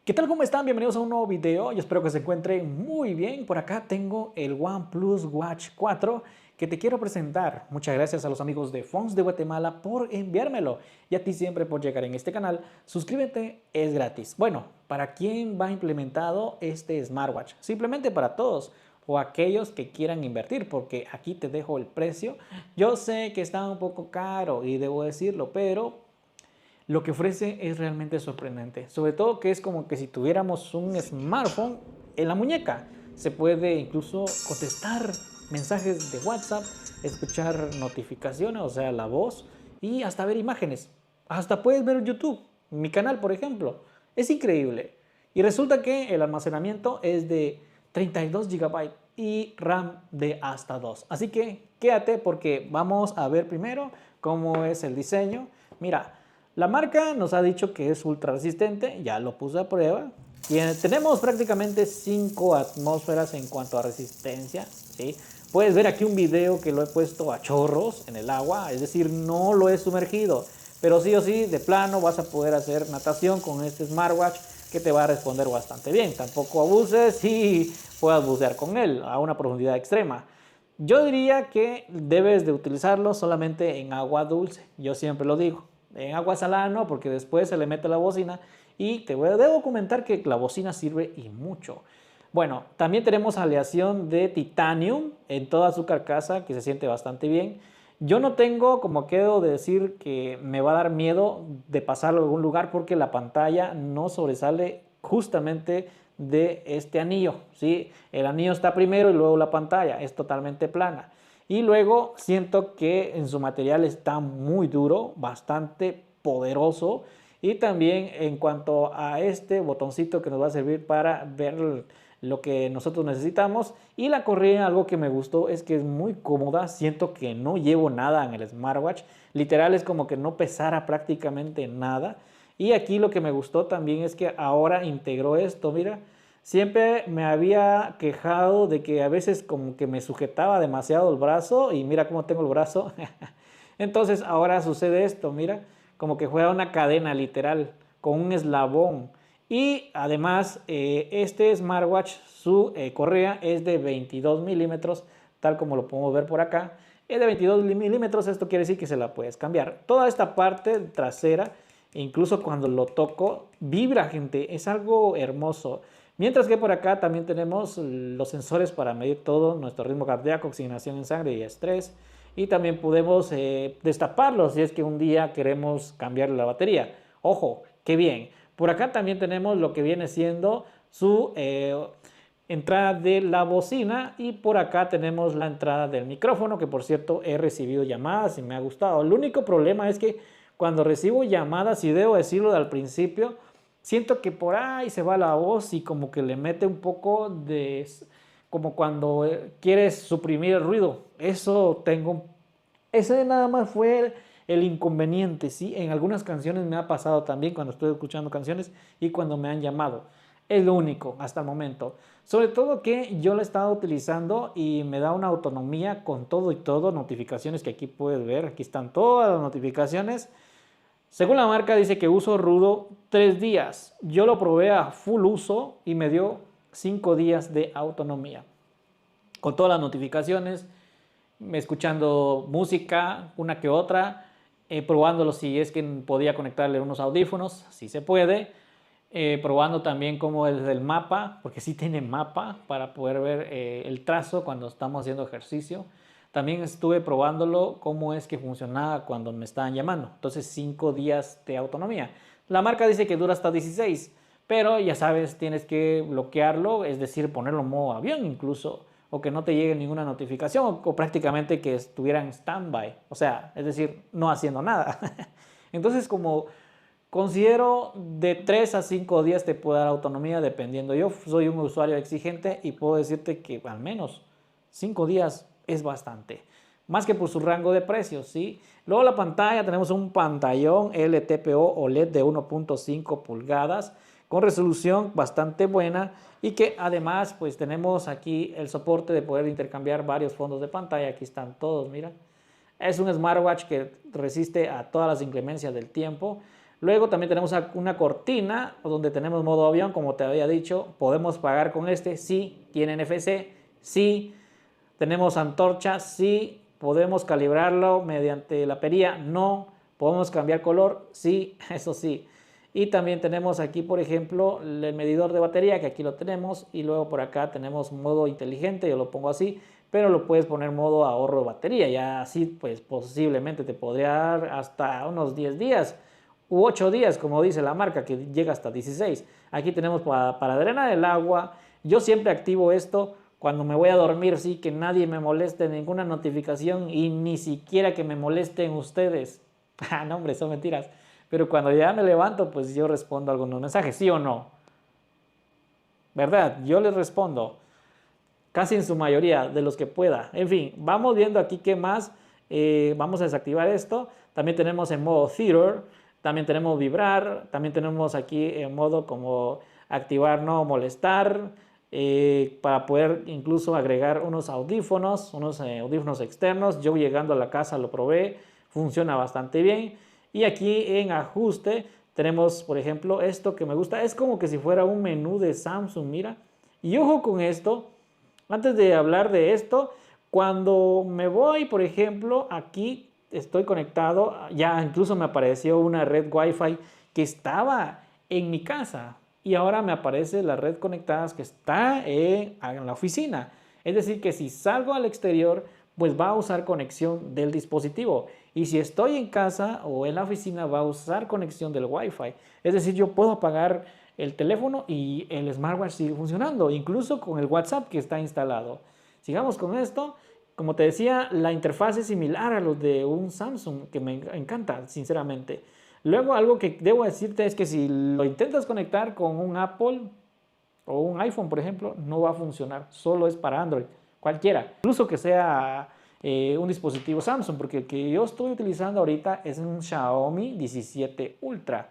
¿Qué tal? ¿Cómo están? Bienvenidos a un nuevo video. Yo espero que se encuentren muy bien. Por acá tengo el OnePlus Watch 4 que te quiero presentar. Muchas gracias a los amigos de Phones de Guatemala por enviármelo y a ti siempre por llegar en este canal. Suscríbete, es gratis. Bueno, ¿para quién va implementado este smartwatch? Simplemente para todos o aquellos que quieran invertir, porque aquí te dejo el precio. Yo sé que está un poco caro y debo decirlo, pero lo que ofrece es realmente sorprendente. Sobre todo que es como que si tuviéramos un smartphone en la muñeca. Se puede incluso contestar mensajes de WhatsApp, escuchar notificaciones, o sea, la voz, y hasta ver imágenes. Hasta puedes ver YouTube, mi canal, por ejemplo. Es increíble. Y resulta que el almacenamiento es de 32 GB y RAM de hasta 2. Así que quédate porque vamos a ver primero cómo es el diseño. Mira, la marca nos ha dicho que es ultra resistente, ya lo puse a prueba. Tenemos prácticamente 5 atmósferas en cuanto a resistencia, ¿sí? Puedes ver aquí un video que lo he puesto a chorros en el agua, es decir, no lo he sumergido. Pero sí o sí, de plano vas a poder hacer natación con este smartwatch que te va a responder bastante bien. Tampoco abuses y puedas bucear con él a una profundidad extrema. Yo diría que debes de utilizarlo solamente en agua dulce, yo siempre lo digo. En agua salada no, porque después se le mete la bocina y debo comentar que la bocina sirve y mucho. Bueno, también tenemos aleación de titanium en toda su carcasa que se siente bastante bien. Yo no tengo, como quedo de decir, que me va a dar miedo de pasarlo a algún lugar porque la pantalla no sobresale justamente de este anillo, ¿sí? El anillo está primero y luego la pantalla, es totalmente plana. Y luego siento que en su material está muy duro, bastante poderoso. Y también en cuanto a este botoncito que nos va a servir para ver lo que nosotros necesitamos. Y la correa, algo que me gustó es que es muy cómoda. Siento que no llevo nada en el smartwatch. Literal es como que no pesara prácticamente nada. Y aquí lo que me gustó también es que ahora integró esto, mira. Siempre me había quejado de que a veces como que me sujetaba demasiado el brazo y mira cómo tengo el brazo. Entonces ahora sucede esto, mira, como que juega una cadena literal con un eslabón. Y además este smartwatch, su correa es de 22 milímetros, tal como lo podemos ver por acá. Es de 22 milímetros, esto quiere decir que se la puedes cambiar. Toda esta parte trasera, incluso cuando lo toco, vibra, gente, es algo hermoso. Mientras que por acá también tenemos los sensores para medir todo nuestro ritmo cardíaco, oxigenación en sangre y estrés. Y también podemos destaparlos si es que un día queremos cambiarle la batería. Ojo, qué bien. Por acá también tenemos lo que viene siendo su entrada de la bocina y por acá tenemos la entrada del micrófono, que por cierto he recibido llamadas y me ha gustado. El único problema es que cuando recibo llamadas, y debo decirlo al principio, siento que por ahí se va la voz y como que le mete un poco de, como cuando quieres suprimir el ruido. Eso tengo, ese nada más fue el inconveniente, ¿sí? En algunas canciones me ha pasado también cuando estoy escuchando canciones y cuando me han llamado. Es lo único hasta el momento. Sobre todo que yo lo he estado utilizando y me da una autonomía con todo y todo. Notificaciones que aquí puedes ver. Aquí están todas las notificaciones. Según la marca dice que uso rudo 3 días. Yo lo probé a full uso y me dio 5 días de autonomía. Con todas las notificaciones, escuchando música, una que otra, probándolo si es que podía conectarle unos audífonos, si se puede, probando también cómo es el mapa, porque sí tiene mapa para poder ver el trazo cuando estamos haciendo ejercicio. También estuve probándolo cómo es que funcionaba cuando me estaban llamando. Entonces 5 días de autonomía. La marca dice que dura hasta 16, pero ya sabes, tienes que bloquearlo, es decir, ponerlo en modo avión incluso, o que no te llegue ninguna notificación, o prácticamente que estuviera en stand-by, o sea, es decir, no haciendo nada. Entonces, como considero de 3 a 5 días te puede dar autonomía dependiendo. Yo soy un usuario exigente y puedo decirte que al menos 5 días es bastante. Más que por su rango de precios, ¿sí? Luego la pantalla, tenemos un pantallón LTPO OLED de 1.5 pulgadas con resolución bastante buena y que además pues tenemos aquí el soporte de poder intercambiar varios fondos de pantalla. Aquí están todos, mira. Es un smartwatch que resiste a todas las inclemencias del tiempo. Luego también tenemos una cortina donde tenemos modo avión, como te había dicho. Podemos pagar con este, sí. Tiene NFC, sí. Tenemos antorcha, sí. Podemos calibrarlo mediante la perilla, no. Podemos cambiar color, sí, eso sí. Y también tenemos aquí, por ejemplo, el medidor de batería, que aquí lo tenemos. Y luego por acá tenemos modo inteligente, yo lo pongo así. Pero lo puedes poner modo ahorro de batería. Ya así, pues posiblemente te podría dar hasta unos 10 días. U 8 días, como dice la marca, que llega hasta 16. Aquí tenemos para drenar el agua. Yo siempre activo esto cuando me voy a dormir, sí, que nadie me moleste, ninguna notificación y ni siquiera que me molesten ustedes. Ah, no, hombre, son mentiras. Pero cuando ya me levanto, pues yo respondo algunos mensajes, ¿sí o no? ¿Verdad? Yo les respondo, casi en su mayoría, de los que pueda. En fin, vamos viendo aquí qué más. Vamos a desactivar esto. También tenemos en modo theater, también tenemos vibrar, también tenemos aquí en modo como activar no molestar, para poder incluso agregar unos audífonos externos. Yo llegando a la casa lo probé, funciona bastante bien. Y aquí en ajuste tenemos, por ejemplo, esto que me gusta, es como que si fuera un menú de Samsung, mira. Y ojo con esto, antes de hablar de esto, cuando me voy, por ejemplo, aquí estoy conectado, ya incluso me apareció una red Wi-Fi que estaba en mi casa y ahora me aparece la red conectada que está en la oficina. Es decir, que si salgo al exterior, pues va a usar conexión del dispositivo. Y si estoy en casa o en la oficina, va a usar conexión del Wi-Fi. Es decir, yo puedo apagar el teléfono y el smartwatch sigue funcionando, incluso con el WhatsApp que está instalado. Sigamos con esto. Como te decía, la interfaz es similar a los de un Samsung, que me encanta, sinceramente. Luego, algo que debo decirte es que si lo intentas conectar con un Apple o un iPhone, por ejemplo, no va a funcionar. Solo es para Android, cualquiera. Incluso que sea un dispositivo Samsung, porque el que yo estoy utilizando ahorita es un Xiaomi 17 Ultra.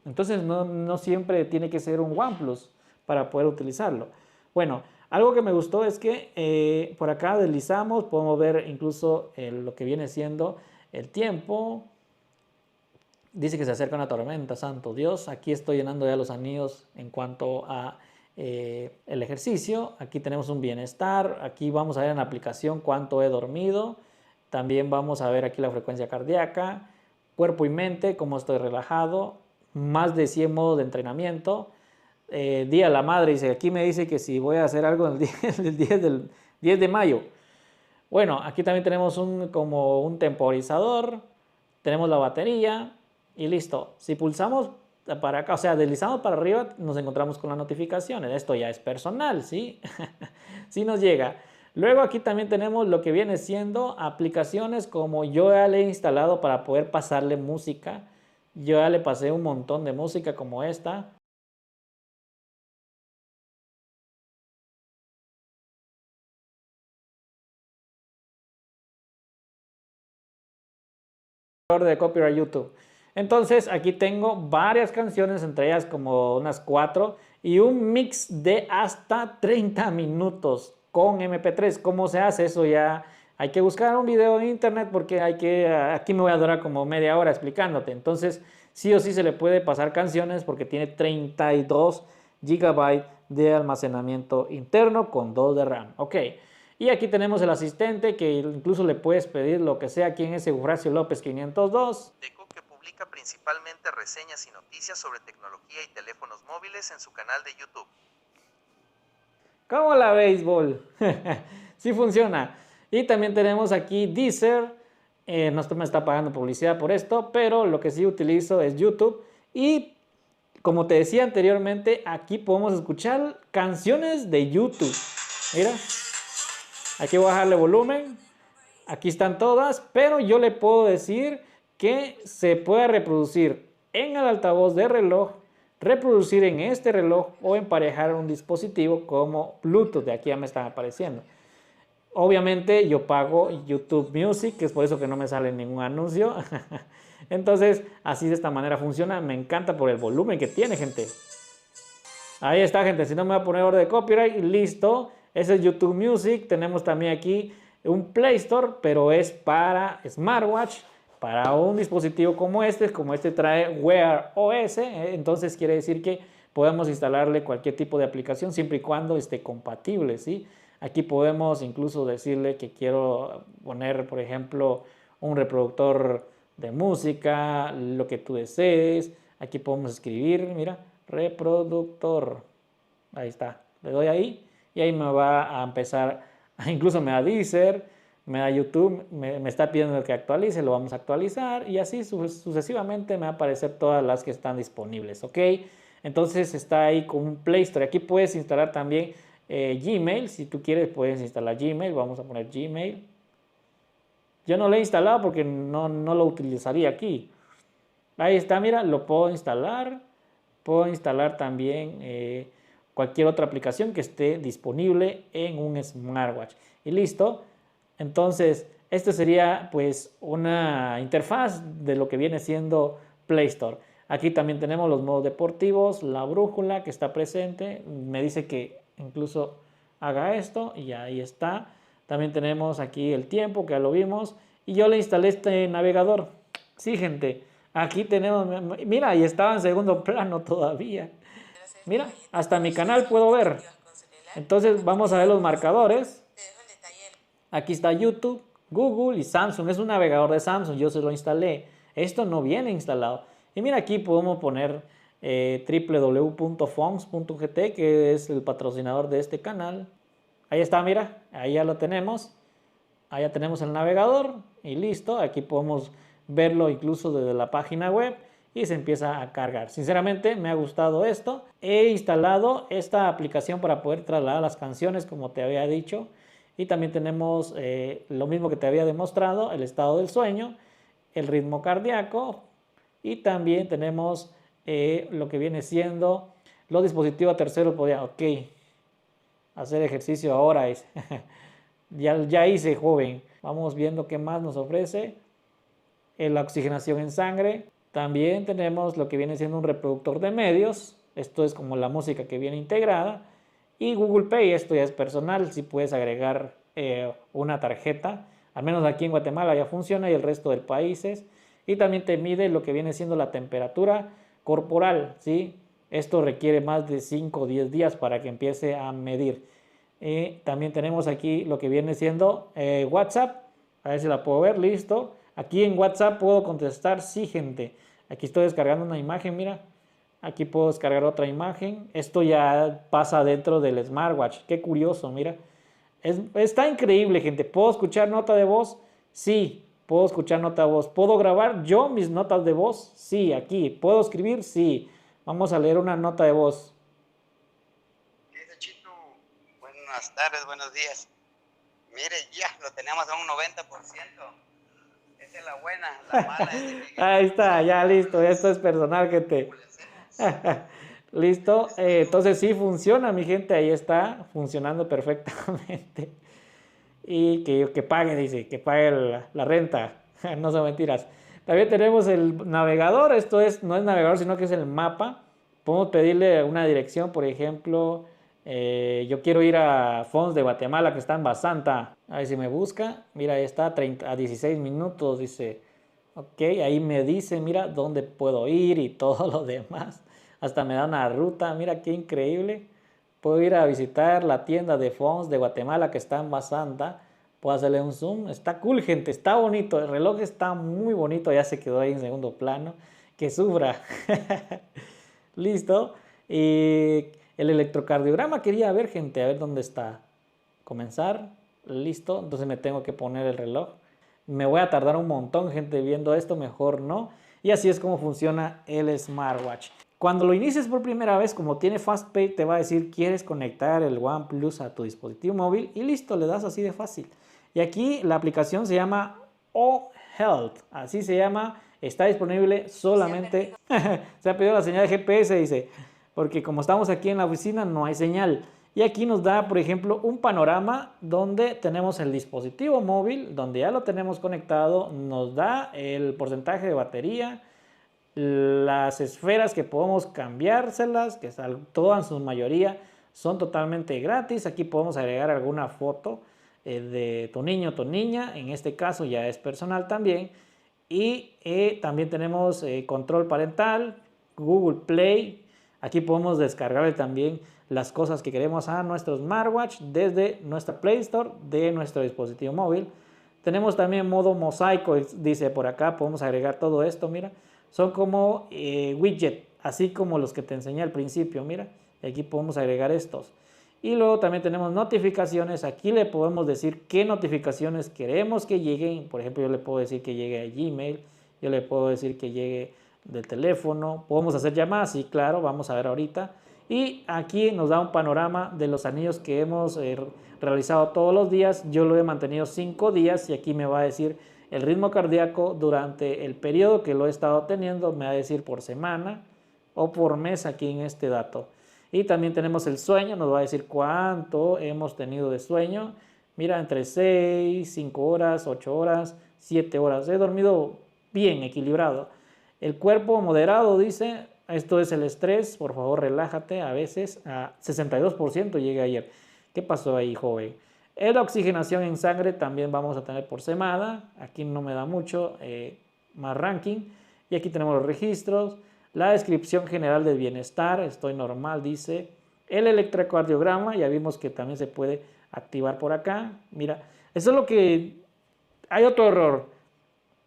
Entonces no siempre tiene que ser un OnePlus para poder utilizarlo. Bueno, algo que me gustó es que por acá deslizamos, podemos ver incluso lo que viene siendo el tiempo. Dice que se acerca una tormenta, santo Dios. Aquí estoy llenando ya los anillos en cuanto a el ejercicio. Aquí tenemos un bienestar. Aquí vamos a ver en la aplicación cuánto he dormido. También vamos a ver aquí la frecuencia cardíaca, cuerpo y mente, cómo estoy relajado. Más de 100 modos de entrenamiento. Día de la Madre, dice, aquí me dice que si voy a hacer algo el 10 de mayo. Bueno, aquí también tenemos como un temporizador, tenemos la batería y listo. Si pulsamos para acá, o sea, deslizamos para arriba, nos encontramos con las notificaciones. Esto ya es personal, ¿sí? Sí nos llega. Luego aquí también tenemos lo que viene siendo aplicaciones como yo ya le he instalado para poder pasarle música. Yo ya le pasé un montón de música como esta. De copyright YouTube. Entonces aquí tengo varias canciones, entre ellas como unas 4 y un mix de hasta 30 minutos con MP3. ¿Cómo se hace eso? Ya hay que buscar un video en internet porque aquí me voy a durar como media hora explicándote. Entonces sí o sí se le puede pasar canciones porque tiene 32 GB de almacenamiento interno con 2 de RAM. Ok. Y aquí tenemos el asistente que incluso le puedes pedir lo que sea. ¿Quién es Eufrasio López 502? Que publica principalmente reseñas y noticias sobre tecnología y teléfonos móviles en su canal de YouTube. ¿Cómo la béisbol? Sí funciona. Y también tenemos aquí Deezer. No me está pagando publicidad por esto, pero lo que sí utilizo es YouTube. Y como te decía anteriormente, aquí podemos escuchar canciones de YouTube. Mira. Aquí voy a bajarle volumen. Aquí están todas, pero yo le puedo decir que se puede reproducir en el altavoz de reloj, reproducir en este reloj o emparejar un dispositivo como Bluetooth. De aquí ya me están apareciendo. Obviamente yo pago YouTube Music, que es por eso que no me sale ningún anuncio. Entonces, así de esta manera funciona. Me encanta por el volumen que tiene, gente. Ahí está, gente. Si no me voy a poner orden de copyright, listo. Ese es YouTube Music. Tenemos también aquí un Play Store, pero es para smartwatch. para un dispositivo como este trae Wear OS, entonces quiere decir que podemos instalarle cualquier tipo de aplicación siempre y cuando esté compatible, ¿sí? Aquí podemos incluso decirle que quiero poner, por ejemplo, un reproductor de música, lo que tú desees. Aquí podemos escribir, mira, reproductor. Ahí está, le doy ahí y ahí me va a empezar, incluso me da Deezer, me da YouTube, me está pidiendo que actualice, lo vamos a actualizar y así sucesivamente me va a aparecer todas las que están disponibles, ¿ok? Entonces está ahí con un Play Store. Aquí puedes instalar también Gmail, si tú quieres puedes instalar Gmail, vamos a poner Gmail. Yo no lo he instalado porque no lo utilizaría aquí. Ahí está, mira, lo puedo instalar. Puedo instalar también cualquier otra aplicación que esté disponible en un smartwatch. Y listo. Entonces, esto sería pues una interfaz de lo que viene siendo Play Store. Aquí también tenemos los modos deportivos, la brújula que está presente. Me dice que incluso haga esto y ahí está. También tenemos aquí el tiempo, que ya lo vimos. Y yo le instalé este navegador. Sí, gente. Aquí tenemos, mira, y estaba en segundo plano todavía. Mira, hasta mi canal puedo ver. Entonces vamos a ver los marcadores. Aquí está YouTube, Google y Samsung. Es un navegador de Samsung, yo se lo instalé. Esto no viene instalado. Y mira, aquí podemos poner www.fonts.gt, que es el patrocinador de este canal. Ahí está, mira, ahí ya lo tenemos. Ahí ya tenemos el navegador y listo. Aquí podemos verlo incluso desde la página web y se empieza a cargar. Sinceramente me ha gustado esto. He instalado esta aplicación para poder trasladar las canciones, como te había dicho. Y también tenemos lo mismo que te había demostrado, el estado del sueño, el ritmo cardíaco y también tenemos lo que viene siendo los dispositivos terceros. Ok, hacer ejercicio ahora es... ya hice, joven. Vamos viendo qué más nos ofrece. La oxigenación en sangre. También tenemos lo que viene siendo un reproductor de medios. Esto es como la música que viene integrada. Y Google Pay, esto ya es personal. Si puedes agregar una tarjeta. Al menos aquí en Guatemala ya funciona y el resto de países. Y también te mide lo que viene siendo la temperatura corporal, ¿sí? Esto requiere más de 5 o 10 días para que empiece a medir. También tenemos aquí lo que viene siendo WhatsApp. A ver si la puedo ver, listo. Aquí en WhatsApp puedo contestar, sí, gente. Aquí estoy descargando una imagen, mira. Aquí puedo descargar otra imagen. Esto ya pasa dentro del smartwatch. Qué curioso, mira. Está increíble, gente. ¿Puedo escuchar nota de voz? Sí, puedo escuchar nota de voz. ¿Puedo grabar yo mis notas de voz? Sí, aquí. ¿Puedo escribir? Sí. Vamos a leer una nota de voz. Buenas tardes, buenos días. Mire, ya lo tenemos a un 90%. Esa es la buena, la mala es que... Ahí está, ya listo. Esto es personal, gente. Listo. Entonces sí funciona, mi gente. Ahí está, funcionando perfectamente. Y que pague, dice, que pague la renta. No son mentiras. También tenemos el navegador. Esto no es navegador, sino que es el mapa. Podemos pedirle una dirección, por ejemplo... yo quiero ir a Fonts de Guatemala, que está en Basanta. A ver si me busca. Mira, ahí está, a 16 minutos, dice. Ok, ahí me dice, mira, dónde puedo ir y todo lo demás. Hasta me da una ruta, mira qué increíble. Puedo ir a visitar la tienda de Fonts de Guatemala, que está en Basanta. Puedo hacerle un zoom. Está cool, gente, está bonito. El reloj está muy bonito, ya se quedó ahí en segundo plano. Que sufra. Listo. Y... el electrocardiograma quería ver, gente, a ver dónde está. Comenzar, listo, entonces me tengo que poner el reloj. Me voy a tardar un montón, gente, viendo esto, mejor no. Y así es como funciona el smartwatch. Cuando lo inicies por primera vez, como tiene FastPay, te va a decir, ¿quieres conectar el OnePlus a tu dispositivo móvil? Y listo, le das así de fácil. Y aquí la aplicación se llama O-Health, así se llama, está disponible solamente... Se ha pedido la señal de GPS, dice... porque como estamos aquí en la oficina no hay señal. Y aquí nos da, por ejemplo, un panorama donde tenemos el dispositivo móvil, donde ya lo tenemos conectado, nos da el porcentaje de batería, las esferas que podemos cambiárselas, que todas en su mayoría son totalmente gratis. Aquí podemos agregar alguna foto de tu niño o tu niña, en este caso ya es personal también. Y también tenemos control parental, Google Play. Aquí podemos descargarle también las cosas que queremos a nuestro smartwatch desde nuestra Play Store de nuestro dispositivo móvil. Tenemos también modo mosaico, dice por acá, podemos agregar todo esto, mira. Son como widget, así como los que te enseñé al principio, mira. Aquí podemos agregar estos. Y luego también tenemos notificaciones. Aquí le podemos decir qué notificaciones queremos que lleguen. Por ejemplo, yo le puedo decir que llegue a Gmail. Yo le puedo decir que llegue del teléfono. Podemos hacer llamadas, sí, claro, vamos a ver ahorita. Y aquí nos da un panorama de los anillos que hemos realizado todos los días. Yo lo he mantenido 5 días y aquí me va a decir el ritmo cardíaco durante el periodo que lo he estado teniendo. Me va a decir por semana o por mes aquí en este dato. Y también tenemos el sueño, nos va a decir cuánto hemos tenido de sueño. Mira, entre 6, 5 horas, 8 horas, 7 horas. He dormido bien, equilibrado. El cuerpo moderado dice, esto es el estrés, por favor relájate, a veces a 62% llega ayer. ¿Qué pasó ahí, joven? La oxigenación en sangre también vamos a tener por semana. Aquí no me da mucho, más ranking. Y aquí tenemos los registros. La descripción general del bienestar, estoy normal, dice. El electrocardiograma, ya vimos que también se puede activar por acá. Mira, eso es lo que... Hay otro error.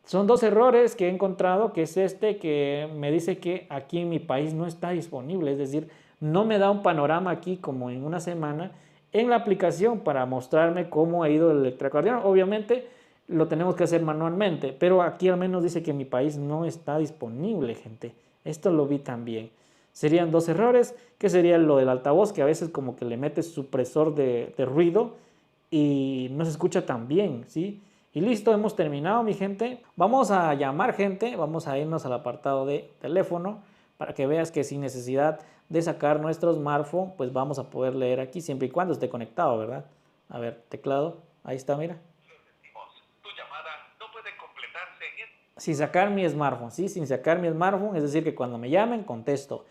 Son 2 errores que he encontrado, que es este que me dice que aquí en mi país no está disponible. Es decir, no me da un panorama aquí como en una semana en la aplicación para mostrarme cómo ha ido el electrocardiograma. Obviamente lo tenemos que hacer manualmente, pero aquí al menos dice que en mi país no está disponible, gente. Esto lo vi también. Serían 2 errores, que sería lo del altavoz, que a veces como que le metes supresor de ruido y no se escucha tan bien, ¿sí? Y listo, hemos terminado, mi gente. Vamos a llamar gente, vamos a irnos al apartado de teléfono para que veas que sin necesidad de sacar nuestro smartphone, pues vamos a poder leer aquí siempre y cuando esté conectado, ¿verdad? A ver, teclado, ahí está, mira. Sin sacar mi smartphone, ¿sí? Sin sacar mi smartphone, es decir, que cuando me llamen, contesto.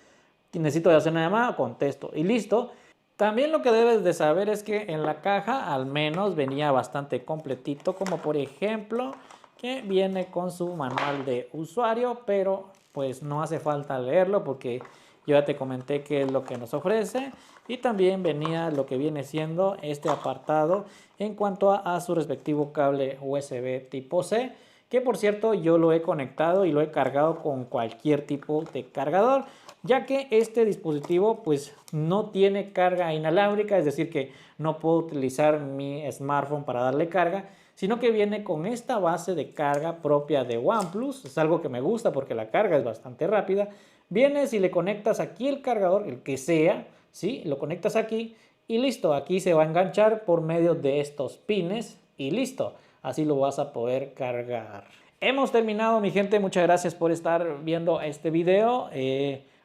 Si necesito hacer una llamada, contesto. Y listo. También lo que debes de saber es que en la caja al menos venía bastante completito, como por ejemplo, que viene con su manual de usuario, pero pues no hace falta leerlo porque yo ya te comenté qué es lo que nos ofrece. Y también venía lo que viene siendo este apartado en cuanto a su respectivo cable USB tipo C, que por cierto yo lo he conectado y lo he cargado con cualquier tipo de cargador, ya que este dispositivo pues no tiene carga inalámbrica, es decir que no puedo utilizar mi smartphone para darle carga, sino que viene con esta base de carga propia de OnePlus. Es algo que me gusta porque la carga es bastante rápida. Vienes y le conectas aquí el cargador, el que sea, ¿sí? Lo conectas aquí y listo, aquí se va a enganchar por medio de estos pines y listo. Así lo vas a poder cargar. Hemos terminado, mi gente. Muchas gracias por estar viendo este video.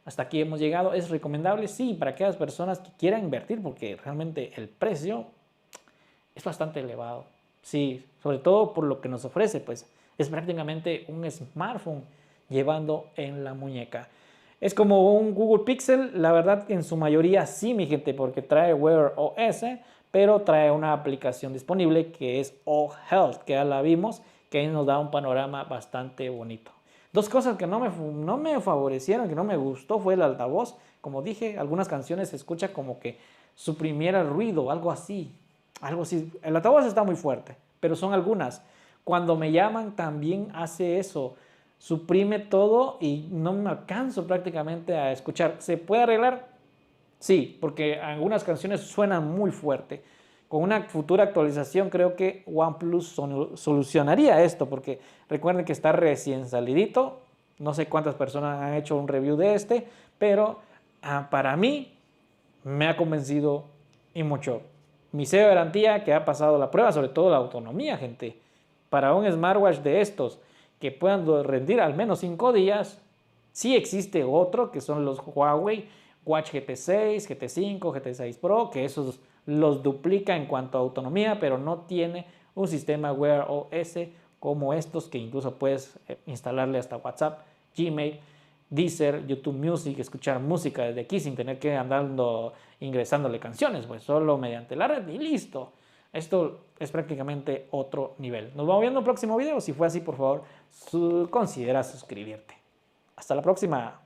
Hasta aquí hemos llegado. ¿Es recomendable? Sí, para aquellas personas que quieran invertir, porque realmente el precio es bastante elevado. Sí, sobre todo por lo que nos ofrece, pues es prácticamente un smartphone llevando en la muñeca. Es como un Google Pixel, la verdad en su mayoría sí, mi gente, porque trae Wear OS, pero trae una aplicación disponible que es Oh Health, que ya la vimos, que ahí nos da un panorama bastante bonito. 2 cosas que no me favorecieron, que no me gustó, fue el altavoz. Como dije, algunas canciones se escucha como que suprimiera el ruido, algo así. El altavoz está muy fuerte, pero son algunas. Cuando me llaman también hace eso, suprime todo y no me alcanzo prácticamente a escuchar. ¿Se puede arreglar? Sí, porque algunas canciones suenan muy fuerte. Con una futura actualización creo que OnePlus solucionaría esto, porque recuerden que está recién salidito. No sé cuántas personas han hecho un review de este, pero para mí me ha convencido y mucho. Mi sello de garantía que ha pasado la prueba, sobre todo la autonomía, gente. Para un smartwatch de estos que puedan rendir al menos 5 días, sí existe otro que son los Huawei Watch GT6, GT5, GT6 Pro, que esos los duplica en cuanto a autonomía, pero no tiene un sistema Wear OS como estos, que incluso puedes instalarle hasta WhatsApp, Gmail, Deezer, YouTube Music, escuchar música desde aquí sin tener que andando ingresándole canciones, pues solo mediante la red y listo. Esto es prácticamente otro nivel. Nos vamos viendo en el próximo video. Si fue así, por favor, considera suscribirte. Hasta la próxima.